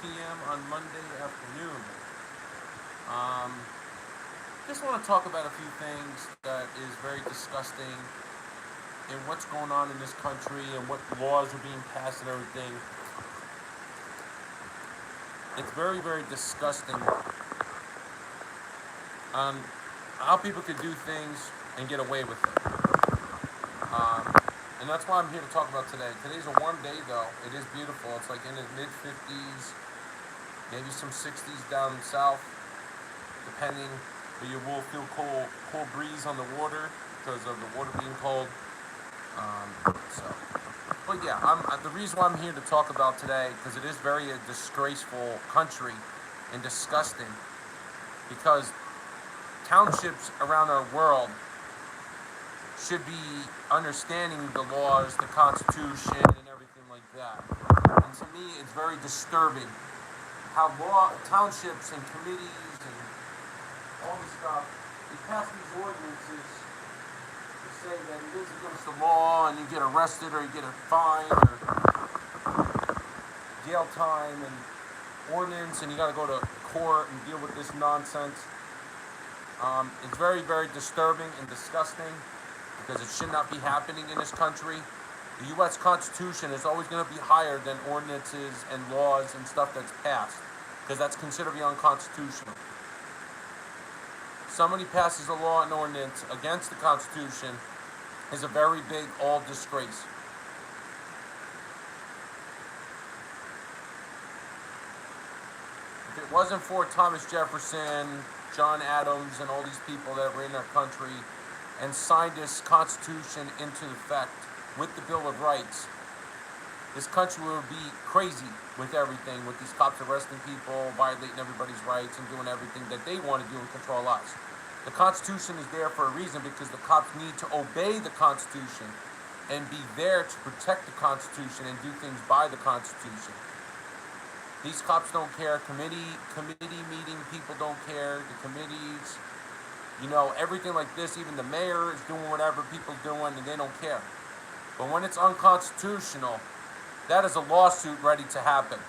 p.m. on Monday afternoon. Um, just want to talk about a few things that is very disgusting in what's going on in this country and what laws are being passed and everything. It's very, very disgusting on how people could do things and get away with it. Um, and that's why I'm here to talk about today. Today's a warm day, though. It is beautiful. It's like in the mid 50s, maybe some 60s down south, depending. But you will feel cool breeze on the water because of the water being cold. So, but yeah, the reason why I'm here to talk about today because it is very a disgraceful country and disgusting because townships around our world should be understanding the laws, the Constitution, and everything like that. And to me, it's very disturbing how townships and committees and all this stuff, they pass these ordinances to say that it is against the law and you get arrested or you get a fine or jail time and ordinance and you got to go to court and deal with this nonsense. It's very, very disturbing and disgusting because it should not be happening in this country. The U.S. Constitution is always going to be higher than ordinances and laws and stuff that's passed because that's considered to be unconstitutional. Somebody passes a law and ordinance against the Constitution is a very big all disgrace. If it wasn't for Thomas Jefferson, John Adams, and all these people that were in our country and signed this Constitution into effect with the Bill of Rights, this country would be crazy with everything, with these cops arresting people, violating everybody's rights, and doing everything that they want to do and control us. The Constitution is there for a reason because the cops need to obey the Constitution and be there to protect the Constitution and do things by the Constitution. These cops don't care. Committee meeting people don't care. The committees, everything like this. Even the mayor is doing whatever people doing, and they don't care. But when it's unconstitutional, that is a lawsuit ready to happen.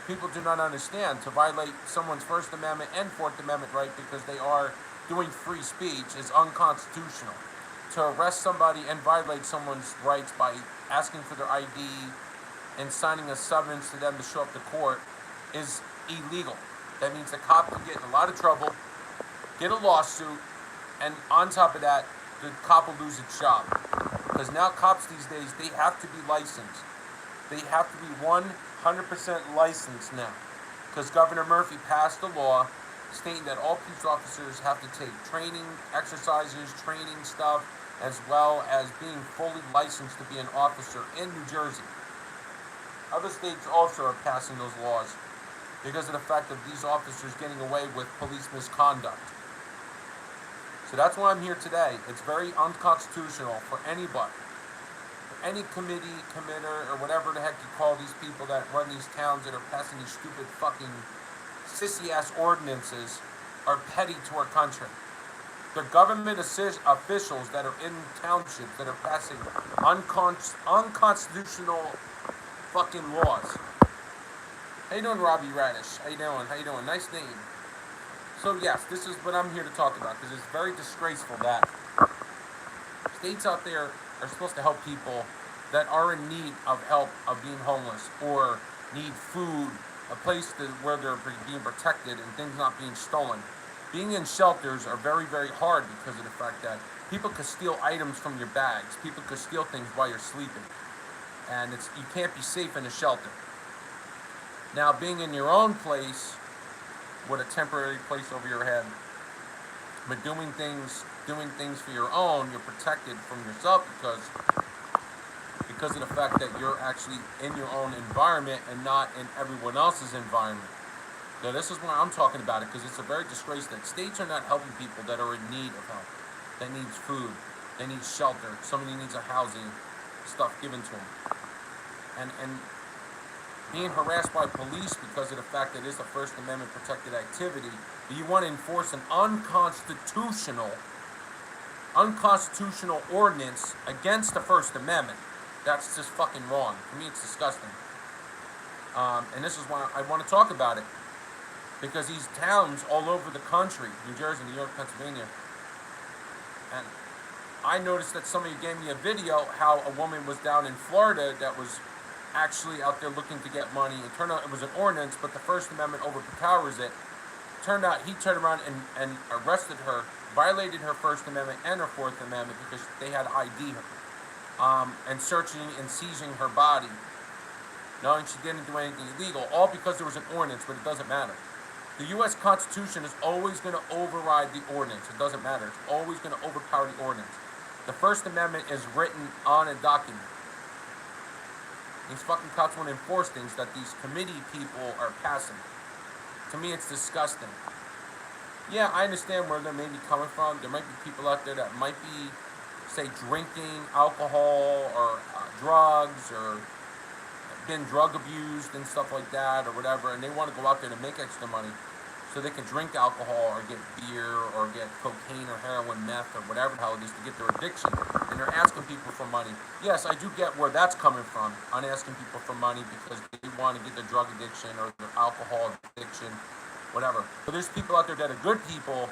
People do not understand to violate someone's First Amendment and Fourth Amendment right because they are doing free speech is unconstitutional. To arrest somebody and violate someone's rights by asking for their ID and signing a summons to them to show up to court is illegal. That means the cop can get in a lot of trouble, get a lawsuit, and on top of that, the cop will lose its job. Because now cops these days, they have to be licensed. They have to be 100% licensed now. Because Governor Murphy passed a law stating that all police officers have to take training exercises, training stuff, as well as being fully licensed to be an officer in New Jersey. Other states also are passing those laws because of the fact of these officers getting away with police misconduct. So that's why I'm here today. It's very unconstitutional for anybody, for any committee, committer, or whatever the heck you call these people that run these towns that are passing these stupid fucking sissy-ass ordinances are petty to our country. They're government officials that are in townships that are passing unconstitutional fucking laws. How you doing, Robbie Radish? How you doing? Nice name. So yes, this is what I'm here to talk about because it's very disgraceful that states out there are supposed to help people that are in need of help of being homeless or need food, a place where they're being protected and things not being stolen. Being in shelters are very, very hard because of the fact that people could steal items from your bags. People could steal things while you're sleeping. And you can't be safe in a shelter. Now, being in your own place with a temporary place over your head, but doing things for your own, you're protected from yourself because of the fact that you're actually in your own environment and not in everyone else's environment. Now, this is why I'm talking about it because it's a very disgrace that states are not helping people that are in need of help, that needs food, that needs shelter, somebody needs a housing, stuff given to them. And being harassed by police because of the fact that it is a First Amendment protected activity, you want to enforce an unconstitutional ordinance against the First Amendment. That's just fucking wrong. For me, it's disgusting. And this is why I want to talk about it. Because these towns all over the country, New Jersey, New York, Pennsylvania, and I noticed that somebody gave me a video how a woman was down in Florida that was actually out there looking to get money. It turned out it was an ordinance, but the First Amendment overpowers it. Turned out he turned around and arrested her, violated her First Amendment and her Fourth Amendment because they had ID her, and searching and seizing her body, knowing she didn't do anything illegal, all because there was an ordinance, but it doesn't matter. The U.S. Constitution is always going to override the ordinance. It doesn't matter. It's always going to overpower the ordinance. The First Amendment is written on a document. These fucking cops want to enforce things that these committee people are passing. To me, it's disgusting. Yeah, I understand where they may be coming from. There might be people out there that might be, say, drinking alcohol or drugs or been drug abused and stuff like that or whatever, and they want to go out there to make extra money so they can drink alcohol or get beer or get cocaine or heroin, meth or whatever the hell it is to get their addiction, and they're asking people for money. Yes, I do get where that's coming from, on asking people for money because they want to get their drug addiction or their alcohol addiction, whatever. But there's people out there that are good people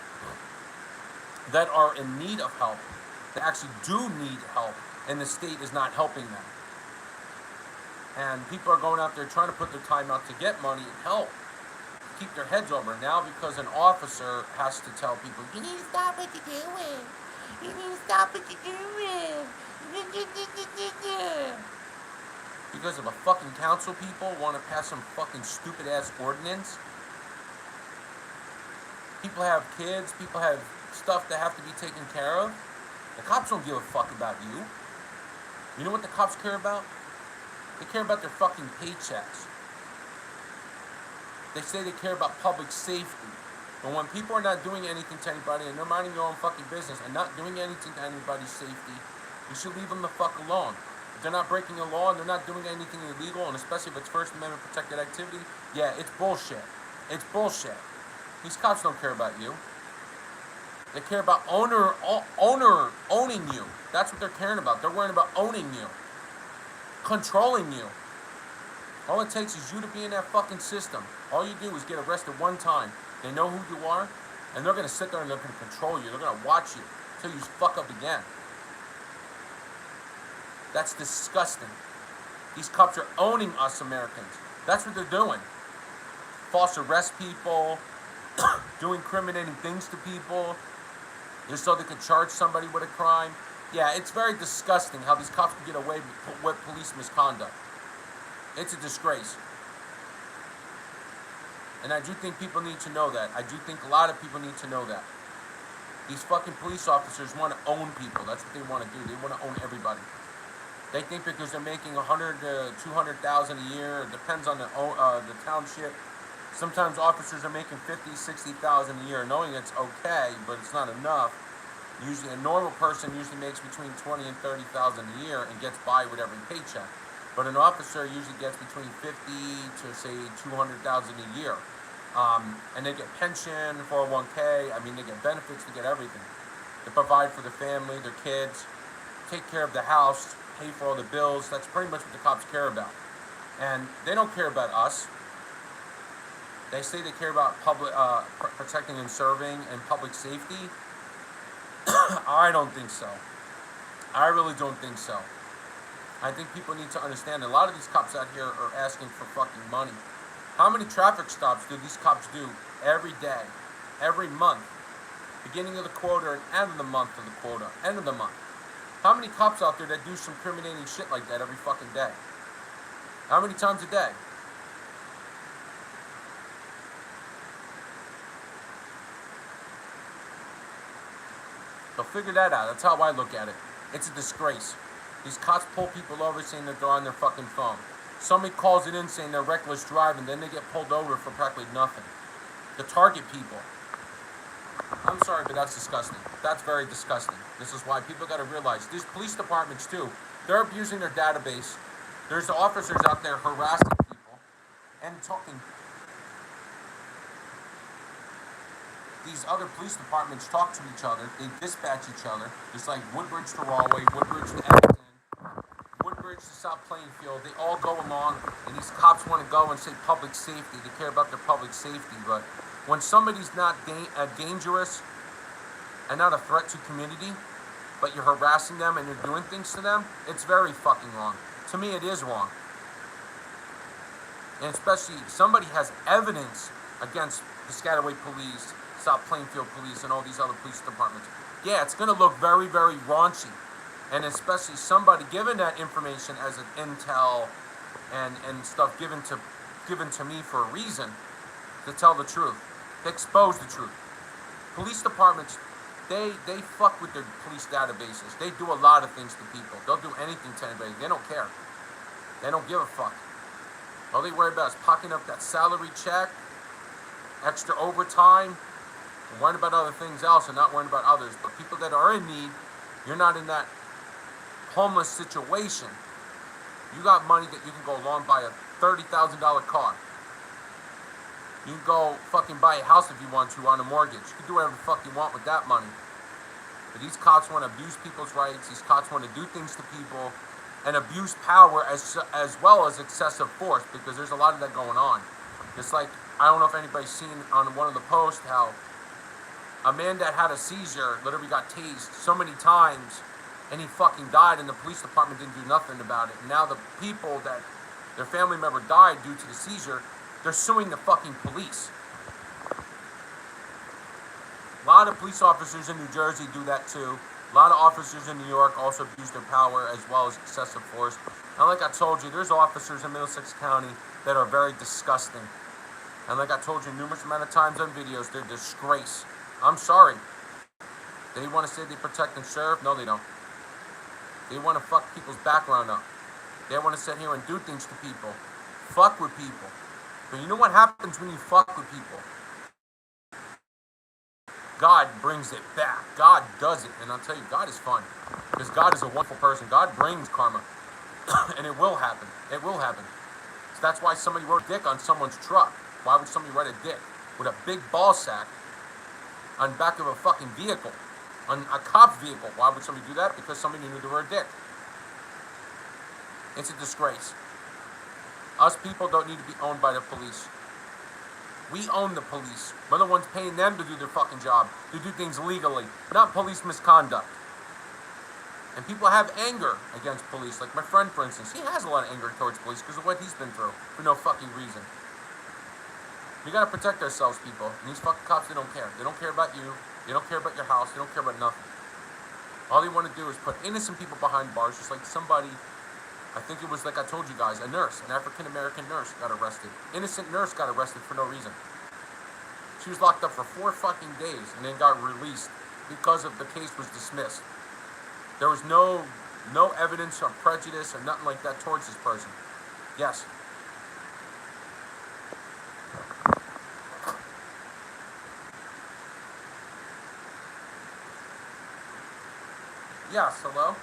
that are in need of help, that actually do need help, and the state is not helping them. And people are going out there trying to put their time out to get money and help, keep their heads over. Now because an officer has to tell people, you need to stop what you're doing. You need to stop what you're doing. Because of a fucking council people want to pass some fucking stupid ass ordinance. People have kids, people have stuff that have to be taken care of. The cops don't give a fuck about you. You know what the cops care about? They care about their fucking paychecks. They say they care about public safety. But when people are not doing anything to anybody and they're minding their own fucking business and not doing anything to anybody's safety, you should leave them the fuck alone. If they're not breaking a law and they're not doing anything illegal, and especially if it's First Amendment protected activity, yeah, it's bullshit. It's bullshit. These cops don't care about you. They care about owning you. That's what they're caring about. They're worrying about owning you. Controlling you. All it takes is you to be in that fucking system. All you do is get arrested one time. They know who you are, and they're going to sit there and they're going to control you. They're going to watch you until you fuck up again. That's disgusting. These cops are owning us Americans. That's what they're doing. False arrest people, doing incriminating things to people, just so they can charge somebody with a crime. Yeah, it's very disgusting how these cops can get away with police misconduct. It's a disgrace. And I do think people need to know that. I do think a lot of people need to know that. These fucking police officers want to own people. That's what they want to do. They want to own everybody. They think because they're making $100,000 to $200,000 a year, it depends on the township. Sometimes officers are making $50,000, $60,000 a year, knowing it's okay, but it's not enough. Usually, a normal person usually makes between $20,000 and $30,000 a year and gets by with every paycheck. But an officer usually gets between $50,000 to say $200,000 a year, and they get pension, 401k. I mean, they get benefits, they get everything. They provide for their family, their kids, take care of the house, pay for all the bills. That's pretty much what the cops care about, and they don't care about us. They say they care about public protecting and serving and public safety. I don't think so. I really don't think so. I think people need to understand a lot of these cops out here are asking for fucking money. How many traffic stops do these cops do every day, every month? Beginning of the quarter and end of the month of the quarter, end of the month. How many cops out there that do some incriminating shit like that every fucking day? How many times a day? So figure that out. That's how I look at it. It's a disgrace. These cops pull people over saying that they're on their fucking phone. Somebody calls it in saying they're reckless driving, then they get pulled over for practically nothing. To target people. I'm sorry, but that's disgusting. That's very disgusting. This is why people got to realize, these police departments too, they're abusing their database. There's officers out there harassing people and talking. These other police departments talk to each other. They dispatch each other. Just like Woodbridge to Rahway, Woodbridge to Abington, Woodbridge bridge to South Plainfield, they all go along, and these cops want to go and say public safety. They care about their public safety, but when somebody's not dangerous and not a threat to community, but you're harassing them and you're doing things to them, it's very fucking wrong. To me, it is wrong. And especially, somebody has evidence against the Piscataway Police, South Plainfield Police, and all these other police departments. Yeah, it's going to look very, very raunchy. And especially somebody given that information as an intel and stuff given to me for a reason, to tell the truth, to expose the truth. Police departments, they fuck with their police databases. They do a lot of things to people. They'll do anything to anybody. They don't care. They don't give a fuck. All they worry about is pocketing up that salary check, extra overtime, and worrying about other things else and not worrying about others. But people that are in need, you're not in that homeless situation. You got money that you can go along buy a $30,000 car. You can go fucking buy a house if you want to on a mortgage. You can do whatever the fuck you want with that money. But these cops want to abuse people's rights. These cops want to do things to people and abuse power as well as excessive force, because there's a lot of that going on. It's like, I don't know if anybody's seen on one of the posts how a man that had a seizure literally got tased so many times and he fucking died, and the police department didn't do nothing about it. And now the people that their family member died due to the seizure, they're suing the fucking police. A lot of police officers in New Jersey do that too. A lot of officers in New York also abuse their power as well as excessive force. And like I told you, there's officers in Middlesex County that are very disgusting. And like I told you numerous amount of times on videos, they're a disgrace. I'm sorry. They want to say they protect and serve? No, they don't. They want to fuck people's background up. They want to sit here and do things to people. Fuck with people. But you know what happens when you fuck with people? God brings it back. God does it. And I'll tell you, God is fun. Because God is a wonderful person. God brings karma. And it will happen. It will happen. So that's why somebody wrote dick on someone's truck. Why would somebody write a dick with a big ball sack on the back of a fucking vehicle? On a cop's vehicle. Why would somebody do that? Because somebody knew they were a dick. It's a disgrace. Us people don't need to be owned by the police. We own the police. We're the ones paying them to do their fucking job, to do things legally, not police misconduct. And people have anger against police. Like my friend, for instance, he has a lot of anger towards police because of what he's been through for no fucking reason. We gotta protect ourselves, people. And these fucking cops, they don't care. They don't care about you. They don't care about your house. They don't care about nothing. All they want to do is put innocent people behind bars, just like somebody, I think it was like I told you guys, a nurse, an African-American nurse got arrested. Innocent nurse got arrested for no reason. She was locked up for 4 fucking days and then got released because of the case was dismissed. There was no evidence of prejudice or nothing like that towards this person. Yes. Yes, hello?